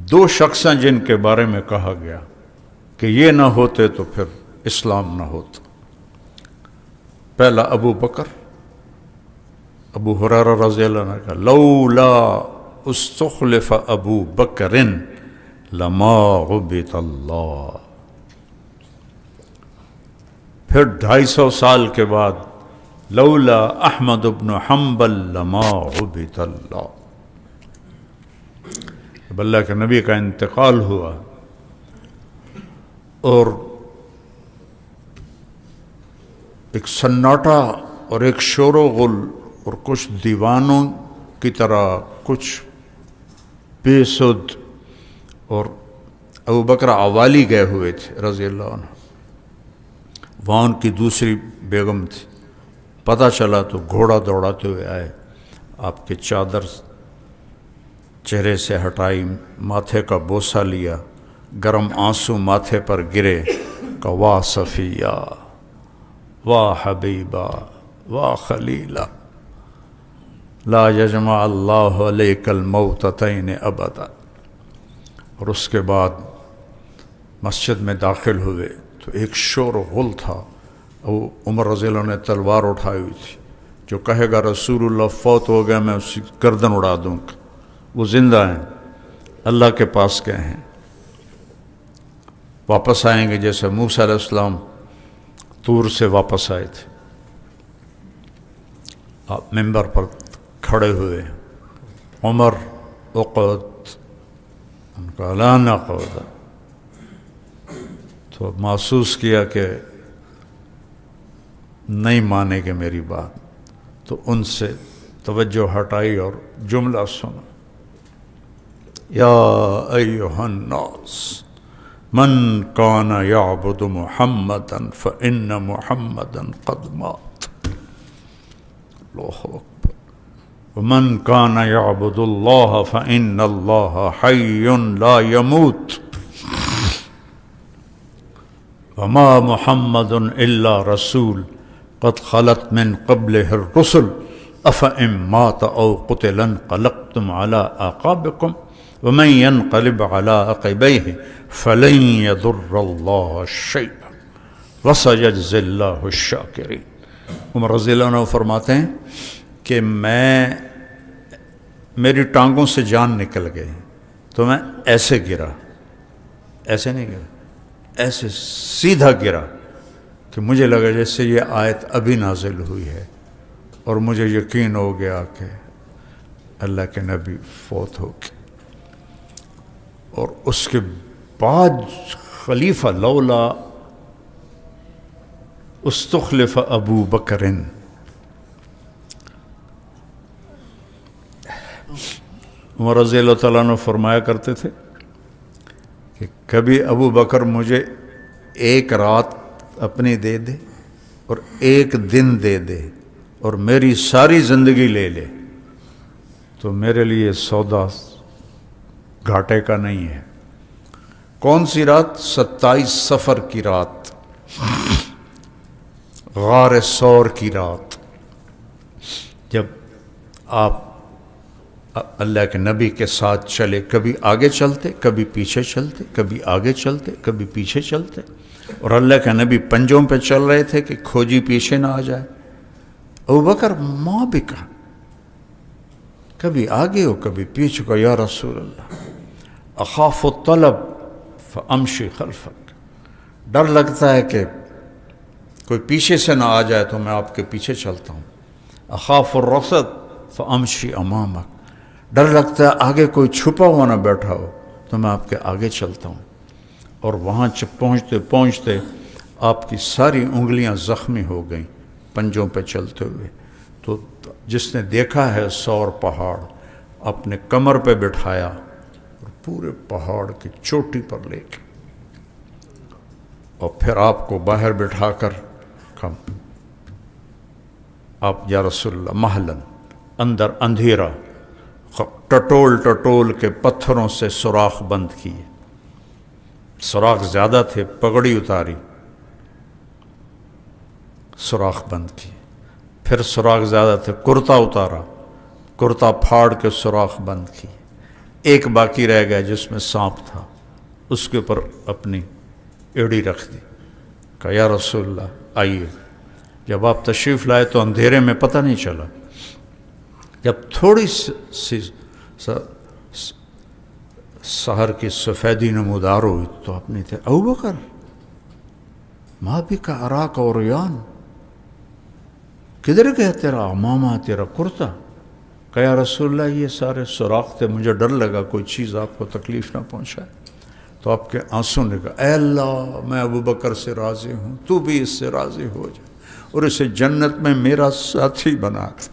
دو شخص ہیں جن کے بارے میں کہا گیا کہ یہ نہ ہوتے تو پھر اسلام نہ ہوتا. پہلا ابو بکر. ابو ہریرہ رضی اللہ عنہ کا لولا استخلف ابو بکر لما عبد اللہ. پھر 250 سال کے بعد لولا احمد بن حنبل لما عبد اللہ. جب اللہ کے نبی کا انتقال ہوا اور ایک سناٹا اور ایک شور و غل اور کچھ دیوانوں کی طرح کچھ بے سد، اور ابو بکر عوالی گئے ہوئے تھے رضی اللہ عنہ، وہاں ان کی دوسری بیگم تھی. پتہ چلا تو گھوڑا دوڑاتے ہوئے آئے، آپ کے چادر چہرے سے ہٹائی، ماتھے کا بوسہ لیا، گرم آنسو ماتھے پر گرے کہ واہ صفیہ واہ حبیبہ واہ خلیلہ لا یجمع اللہ علیک الموتتین ابدا. اور اس کے بعد مسجد میں داخل ہوئے تو ایک شور و غل تھا. وہ عمر رضی اللہ عنہ نے تلوار اٹھائی ہوئی تھی، جو کہے گا رسول اللہ فوت ہو گیا میں اس کی گردن اڑا دوں گا. وہ زندہ ہیں، اللہ کے پاس گئے ہیں، واپس آئیں گے جیسے موسیٰ علیہ السلام طور سے واپس آئے تھے. آپ منبر پر کھڑے ہوئے، عمر اقعد، ان کا لا نقعد. تو محسوس کیا کہ نہیں مانے گے میری بات، تو ان سے توجہ ہٹائی اور جملہ سنا، یا ایھا الناس من کان یعبد محمدا فإن محمدا قد مات. اللہ اکبر. ومن کان یعبد اللہ فإن اللہ حی لا یموت وما محمد الا رسول قد خلت من قبلہ الرسل افإن مات او قتل انقلبتم على اعقابکم ومن ينقلب على عقبیہ فلن يضر اللہ شیئا وسيجزي اللہ الشاکرین. عمر رضی اللہ عنہ فرماتے ہیں کہ میری ٹانگوں سے جان نکل گئی تو میں ایسے گرا، ایسے نہیں گرا، ایسے سیدھا گرا کہ مجھے لگا جیسے یہ آیت ابھی نازل ہوئی ہے، اور مجھے یقین ہو گیا کہ اللہ کے نبی فوت ہو گئے. اور اس کے بعد خلیفہ لولا استخلف ابو بکر. عمر رضی اللہ تعالیٰ عنہ فرمایا کرتے تھے کہ کبھی ابو بکر مجھے ایک رات اپنی دے دے اور ایک دن دے دے اور میری ساری زندگی لے لے تو میرے لیے سودا گھاٹے کا نہیں ہے. کون سی رات؟ 27 صفر کی رات، غار ثور کی رات، جب آپ اللہ کے نبی کے ساتھ چلے، کبھی آگے چلتے کبھی پیچھے چلتے، کبھی آگے چلتے کبھی پیچھے چلتے، اور اللہ کے نبی پنجوں پہ چل رہے تھے کہ کھوجی پیچھے نہ آ جائے. ابو بکر ماں بھی کہا، کبھی آگے ہو کبھی پیچھے کو، یا رسول اللہ اخاف الطلب فامشی خلفک. ڈر لگتا ہے کہ کوئی پیچھے سے نہ آ جائے تو میں آپ کے پیچھے چلتا ہوں. اخاف الرصد فامشی امامک. ڈر لگتا ہے آگے کوئی چھپا ہوا نہ بیٹھا ہو تو میں آپ کے آگے چلتا ہوں. اور وہاں پہنچتے پہنچتے آپ کی ساری انگلیاں زخمی ہو گئیں پنجوں پہ چلتے ہوئے. تو جس نے دیکھا ہے ثور پہاڑ، اپنے کمر پہ بٹھایا اور پورے پہاڑ کی چوٹی پر لے کے، اور پھر آپ کو باہر بٹھا کر آپ یا رسول اللہ محلن، اندر اندھیرا، ٹٹول ٹٹول کے پتھروں سے سوراخ بند کیے. سوراخ زیادہ تھے، پگڑی اتاری، سوراخ بند کیے. پھر سوراخ زیادہ تھے، کرتا اتارا، کرتا پھاڑ کے سوراخ بند کیے. ایک باقی رہ گیا جس میں سانپ تھا، اس کے اوپر اپنی ایڑی رکھ دی، کہا یا رسول اللہ آئیے۔ جب آپ تشریف لائے تو اندھیرے میں پتہ نہیں چلا، جب تھوڑی سی سحر کی سفیدی نمودار ہوئی تو آپ نے تھے ابوبکر ماں بھی کا اراک اور یان، کدھر گیا تیرا عمامہ تیرا کرتا؟ کہ یا رسول اللہ یہ سارے سوراخ تھے، مجھے ڈر لگا کوئی چیز آپ کو تکلیف نہ پہنچائے۔ تو آپ کے آنسوں نے کہا اے اللہ میں ابوبکر سے راضی ہوں، تو بھی اس سے راضی ہو جائے اور اسے جنت میں میرا ساتھی بنا دے،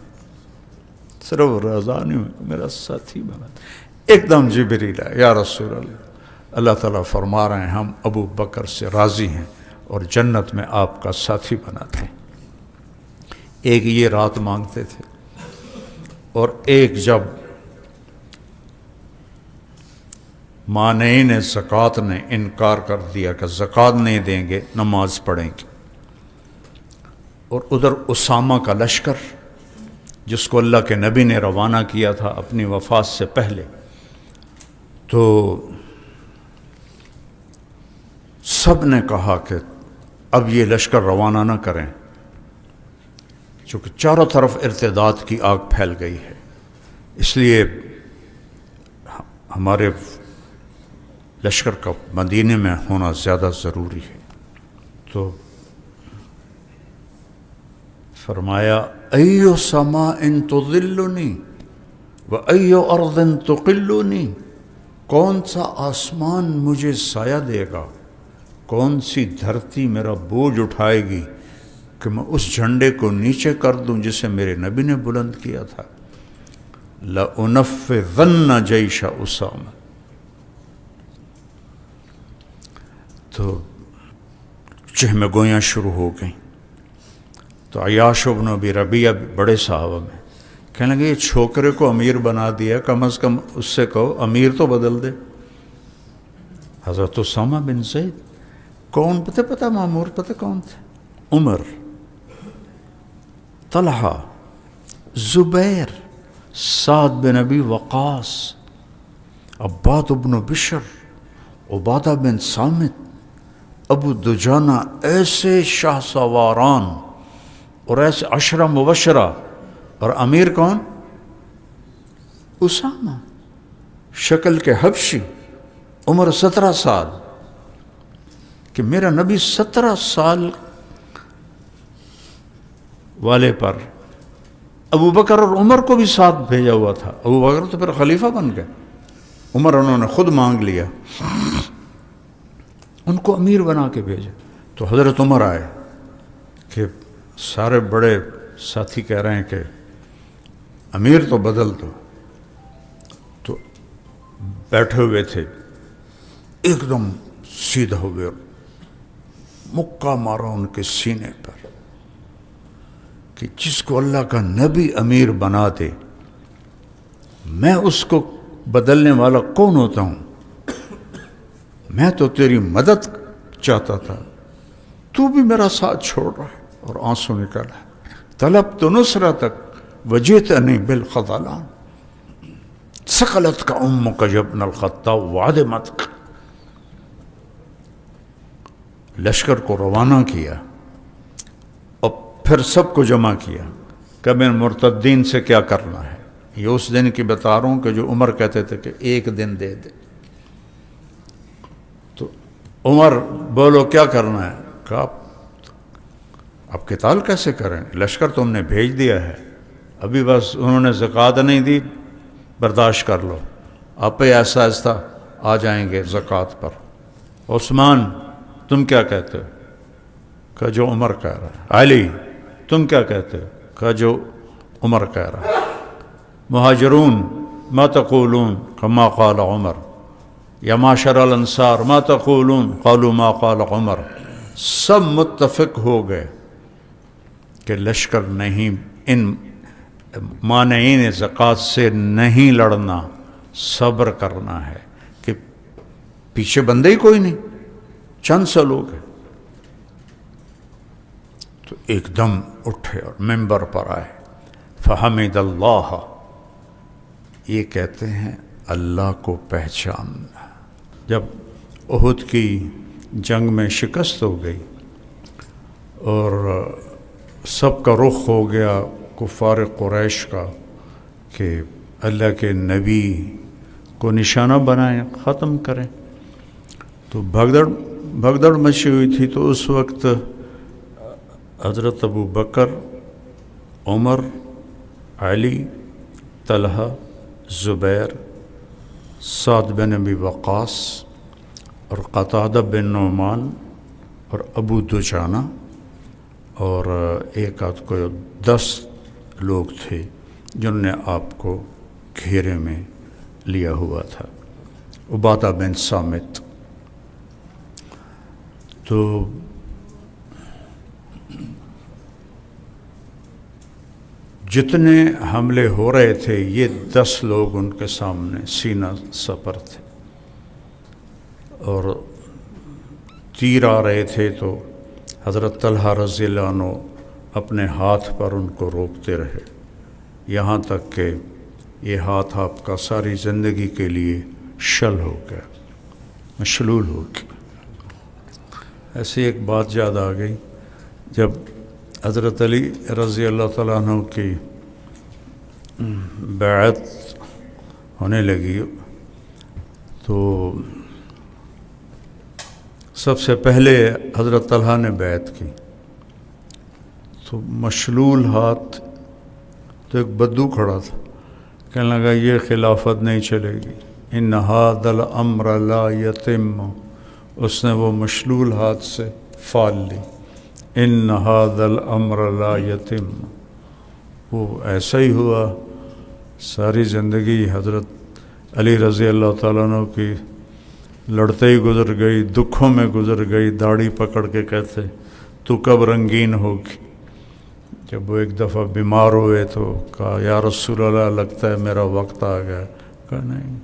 صرف رضا نہیں ہوں میرا ساتھی بنا دے۔ ایک دم جبریل آیا، یا رسول اللہ، اللہ تعالیٰ فرما رہے ہیں ہم ابو بکر سے راضی ہیں اور جنت میں آپ کا ساتھی بناتے ہیں۔ ایک یہ رات مانگتے تھے، اور ایک جب مانعین زکوٰۃ نے انکار کر دیا کہ زکوٰۃ نہیں دیں گے نماز پڑھیں گے، اور ادھر اسامہ کا لشکر جس کو اللہ کے نبی نے روانہ کیا تھا اپنی وفات سے پہلے، تو سب نے کہا کہ اب یہ لشکر روانہ نہ کریں، چونکہ چاروں طرف ارتداد کی آگ پھیل گئی ہے، اس لیے ہمارے لشکر کا مدینے میں ہونا زیادہ ضروری ہے۔ تو فرمایا ایو سماء تظلنی و ایو ارض تقلنی، کون سا آسمان مجھے سایہ دے گا، کون سی دھرتی میرا بوجھ اٹھائے گی کہ میں اس جھنڈے کو نیچے کر دوں جسے میرے نبی نے بلند کیا تھا۔ لَأُنَفِّذَنَّ جَيْشَ أُسَامَہ۔ تو چہمہ گویاں شروع ہو گئیں۔ تو عیاش بن ابی ربیعہ بڑے صحابہ میں کہنے لگے یہ چھوکرے کو امیر بنا دیا، کم از کم اس سے کہو امیر تو بدل دے۔ حضرت اسامہ بن زید کون پتہ مامور پتہ کون تھے؟ عمر، طلحہ، زبیر، سعد بن ابی وقاص، عباد بن بشر، عبادہ بن صامت، ابو دجانہ، ایسے شاہ سواران اور ایسے عشرہ مبشرہ، اور امیر کون؟ اسامہ، شکل کے حبشی، عمر 17 سال، کہ میرا نبی 17 سال والے پر ابو بکر اور عمر کو بھی ساتھ بھیجا ہوا تھا۔ ابو بکر تو پھر خلیفہ بن گئے، عمر انہوں نے خود مانگ لیا، ان کو امیر بنا کے بھیجا۔ تو حضرت عمر آئے کہ سارے بڑے ساتھی کہہ رہے ہیں کہ امیر تو بدل دو، تو بیٹھے ہوئے تھے، ایک دم سیدھا ہوئے، مکہ مارا ان کے سینے پر کہ جس کو اللہ کا نبی امیر بنا دے میں اس کو بدلنے والا کون ہوتا ہوں؟ میں تو تیری مدد چاہتا تھا، تو بھی میرا ساتھ چھوڑ رہا ہے۔ اور آنسو نکالا، طلب تو نصرتک وجئتنی بالخذلان، ثقلت کا امک ابن الخطاب وعدمتک۔ لشکر کو روانہ کیا اور پھر سب کو جمع کیا کہ میں مرتدین سے کیا کرنا ہے۔ یہ اس دن کی بتا رہا ہوں کہ جو عمر کہتے تھے کہ ایک دن دے دے، تو عمر بولو کیا کرنا ہے؟ کہا اب قتال کیسے کریں، لشکر تم نے بھیج دیا ہے، ابھی بس انہوں نے زکوٰۃ نہیں دی، برداشت کر لو، آپ پہ ایسا ایسا آ جائیں گے زکوٰۃ پر۔ عثمان تم کیا کہتے ہو؟ کہ جو عمر کہہ رہا ہے۔ علی تم کیا کہتے ہو؟ کہ جو عمر کہہ رہا ہے۔ مہاجرون ما تقولون کما قال عمر، یا معاشر الانصار ما تقولون قالوا ما قال عمر۔ سب متفق ہو گئے کہ لشکر نہیں، ان مانعین زکوٰۃ سے نہیں لڑنا، صبر کرنا ہے، کہ پیچھے بندے ہی کوئی نہیں، چند سا لوگ ہیں۔ تو ایک دم اٹھے اور ممبر پر آئے، فحمد اللہ، یہ کہتے ہیں اللہ کو پہچاننا۔ جب احد کی جنگ میں شکست ہو گئی اور سب کا رخ ہو گیا کفار قریش کا کہ اللہ کے نبی کو نشانہ بنائیں، ختم کریں، تو بھگدڑ مچی ہوئی تھی۔ تو اس وقت حضرت ابو بکر، عمر، علی، طلحہ، زبیر، سعد بن ابی وقاص اور قتادہ بن نعمان اور ابو دجانہ اور ایک آدھ کو 10 لوگ تھے جنہوں نے آپ کو گھیرے میں لیا ہوا تھا، عبادہ بن صامت۔ تو جتنے حملے ہو رہے تھے یہ 10 لوگ ان کے سامنے سینہ سپر تھے، اور تیر آ رہے تھے تو حضرت طلحہ رضی اللہ عنہ اپنے ہاتھ پر ان کو روکتے رہے، یہاں تک کہ یہ ہاتھ آپ کا ساری زندگی کے لیے شل ہو گیا، مشلول ہو گیا۔ ایسی ایک بات یاد آ گئی، جب حضرت علی رضی اللہ تعالیٰ عنہ کی بیعت ہونے لگی تو سب سے پہلے حضرت طلحہ نے بیعت کی، تو مشلول ہاتھ، تو ایک بدو کھڑا تھا، کہنے لگا یہ خلافت نہیں چلے گی، ان ھذا الامر لا یتم، اس نے وہ مشلول ہاتھ سے فال لی، ان ھذا الامر لا یتم، وہ ایسا ہی ہوا۔ ساری زندگی حضرت علی رضی اللہ تعالیٰ عنہ کی لڑتے ہی گزر گئی، دکھوں میں گزر گئی، داڑھی پکڑ کے کہتے تو کب رنگین ہوگی۔ جب وہ ایک دفعہ بیمار ہوئے تو کہا یا رسول اللہ لگتا ہے میرا وقت آ گیا، کہا نہیں،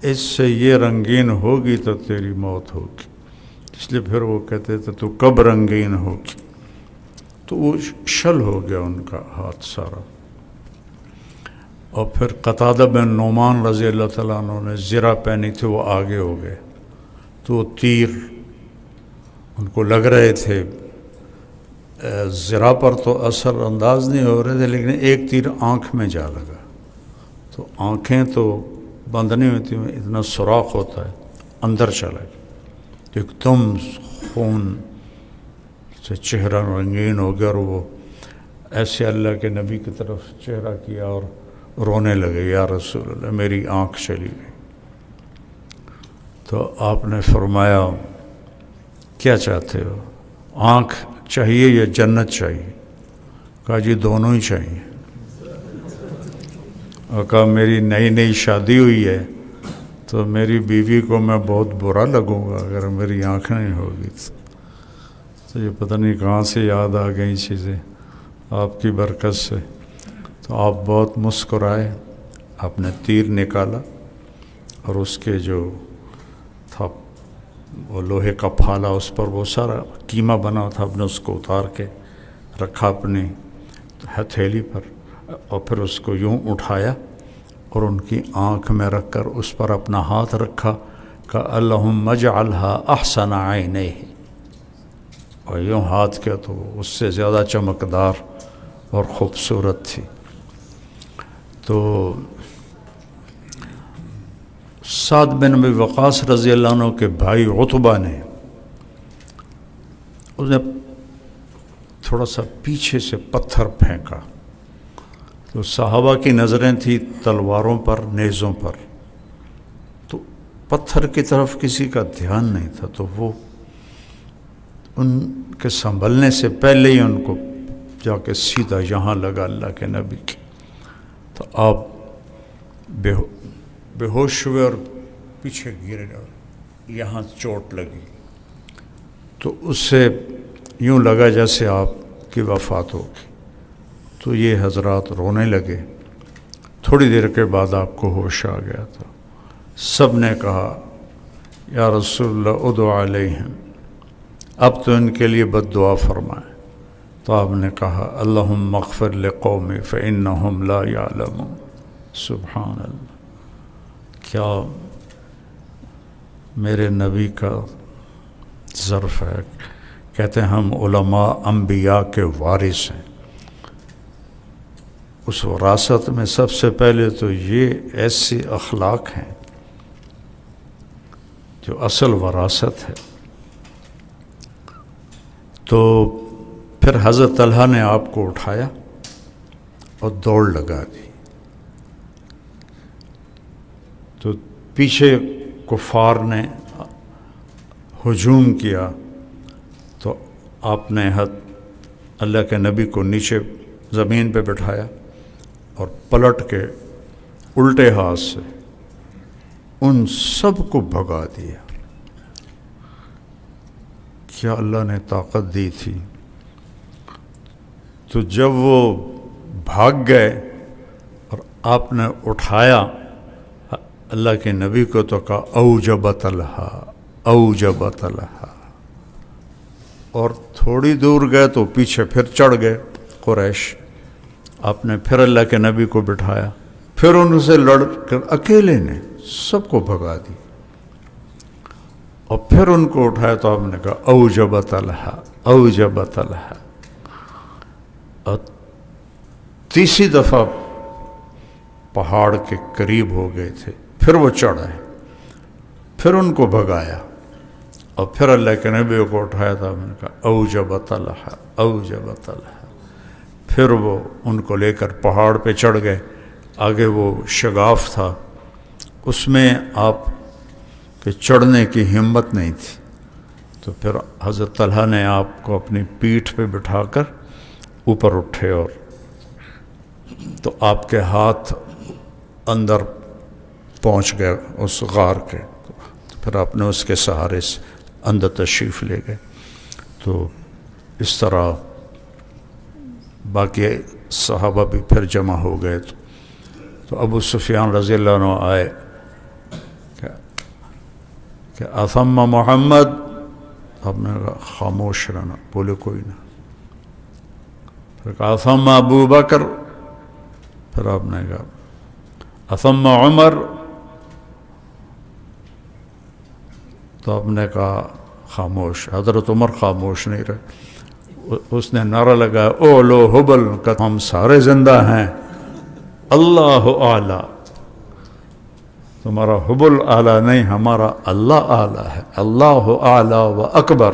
اس سے یہ رنگین ہوگی تو تیری موت ہوگی، اس لیے پھر وہ کہتے تھے تو کب رنگین ہوگی، تو وہ شل ہو گیا ان کا ہاتھ سارا۔ اور پھر قتادہ بن نعمان رضی اللہ تعالیٰ عنہ نے زرہ پہنی تھی، وہ آگے ہو گئے، تو وہ تیر ان کو لگ رہے تھے، زرہ پر تو اثر انداز نہیں ہو رہے تھے، لیکن ایک تیر آنکھ میں جا لگا، تو آنکھیں تو بند نہیں ہوتی، اتنا سوراخ ہوتا ہے، اندر چلا گیا، تو ایک دم خون سے چہرہ رنگین ہو گیا، اور وہ ایسے اللہ کے نبی کی طرف چہرہ کیا اور رونے لگے، یا رسول اللہ میری آنکھ چلی گئی۔ تو آپ نے فرمایا کیا چاہتے ہو، آنکھ چاہیے یا جنت چاہیے؟ کہا جی دونوں ہی چاہیے۔ اور کہا میری نئی شادی ہوئی ہے تو میری بیوی کو میں بہت برا لگوں گا اگر میری آنکھ نہیں ہوگی۔ تو یہ پتہ نہیں کہاں سے یاد آ گئی چیزیں آپ کی برکت سے۔ تو آپ بہت مسکرائے، آپ نے تیر نکالا اور اس کے جو تھا وہ لوہے کا پھالا، اس پر وہ سارا قیمہ بنا تھا، آپ نے اس کو اتار کے رکھا اپنی ہتھیلی پر، اور پھر اس کو یوں اٹھایا اور ان کی آنکھ میں رکھ کر اس پر اپنا ہاتھ رکھا، کہ اللہم اجعلھا احسن عینیہ، اور یوں ہاتھ کیا تو اس سے زیادہ چمکدار اور خوبصورت تھی۔ تو سعد بن ابی وقاص رضی اللہ عنہ کے بھائی عتبہ نے اس نے تھوڑا سا پیچھے سے پتھر پھینکا، تو صحابہ کی نظریں تھیں تلواروں پر، نیزوں پر، تو پتھر کی طرف کسی کا دھیان نہیں تھا، تو وہ ان کے سنبھلنے سے پہلے ہی ان کو جا کے سیدھا یہاں لگا اللہ کے نبی کی۔ تو آپ بے ہوش ہوئے اور پیچھے گرے، یہاں چوٹ لگی، تو اس سے یوں لگا جیسے آپ کی وفات ہوگی۔ تو یہ حضرات رونے لگے۔ تھوڑی دیر کے بعد آپ کو ہوش آ گیا تھا۔ سب نے کہا یا رسول اللہ ادعو علیہم، اب تو ان کے لیے بد دعا فرمائیں۔ تو آپ نے کہا اللہم اغفر لقومی فإنہم لا یعلمون، سبحان اللہ۔ کیا میرے نبی کا ظرف ہے، کہتے ہیں ہم علماء انبیاء کے وارث ہیں۔ اس وراثت میں سب سے پہلے تو یہ ایسی اخلاق ہیں جو اصل وراثت ہے۔ تو پھر حضرت طلحہ نے آپ کو اٹھایا اور دوڑ لگا دی، تو پیچھے کفار نے ہجوم کیا، تو آپ نے اللہ کے نبی کو نیچے زمین پہ بٹھایا اور پلٹ کے الٹے ہاتھ سے ان سب کو بھگا دیا۔ کیا اللہ نے طاقت دی تھی! تو جب وہ بھاگ گئے اور آپ نے اٹھایا اللہ کے نبی کو، تو کہا اوجب طلحہ اوجب طلحہ، اور تھوڑی دور گئے تو پیچھے پھر چڑھ گئے قریش۔ آپ نے پھر اللہ کے نبی کو بٹھایا، پھر ان سے لڑ کر اکیلے نے سب کو بھگا دی، اور پھر ان کو اٹھایا تو آپ نے کہا اوجب طلحہ اوجب طلحہ، اور تیسری دفعہ پہاڑ کے قریب ہو گئے تھے، پھر وہ چڑھ آئے، پھر ان کو بھگایا، اور پھر اللہ کے نبی کو اٹھایا تھا، میں نے کہا اوجب طلحہ اوجب طلحہ۔ پھر وہ ان کو لے کر پہاڑ پہ چڑھ گئے۔ آگے وہ شگاف تھا، اس میں آپ کے چڑھنے کی ہمت نہیں تھی، تو پھر حضرت طلحہ نے آپ کو اپنی پیٹھ پہ بٹھا کر اوپر اٹھے، اور تو آپ کے ہاتھ اندر پہنچ گئے اس غار کے، تو پھر آپ نے اس کے سہارے سے اندر تشریف لے گئے۔ تو اس طرح باقی صحابہ بھی پھر جمع ہو گئے۔ تو ابو سفیان رضی اللہ عنہ آئے کہ اثم محمد، آپ نے کہا خاموش رہنا، بولے کوئی نہ۔ پھر کہا اثم ابو بکر، پھر آپ نے کہا اثم عمر، تو آپ نے کہا خاموش۔ حضرت عمر خاموش نہیں رہے، اس نے نعرہ لگایا اولو حبل کا ہم سارے زندہ ہیں، اللہ اعلیٰ، تمہارا حبل اعلیٰ نہیں، ہمارا اللہ اعلیٰ ہے، اللہ اعلیٰ و اکبر۔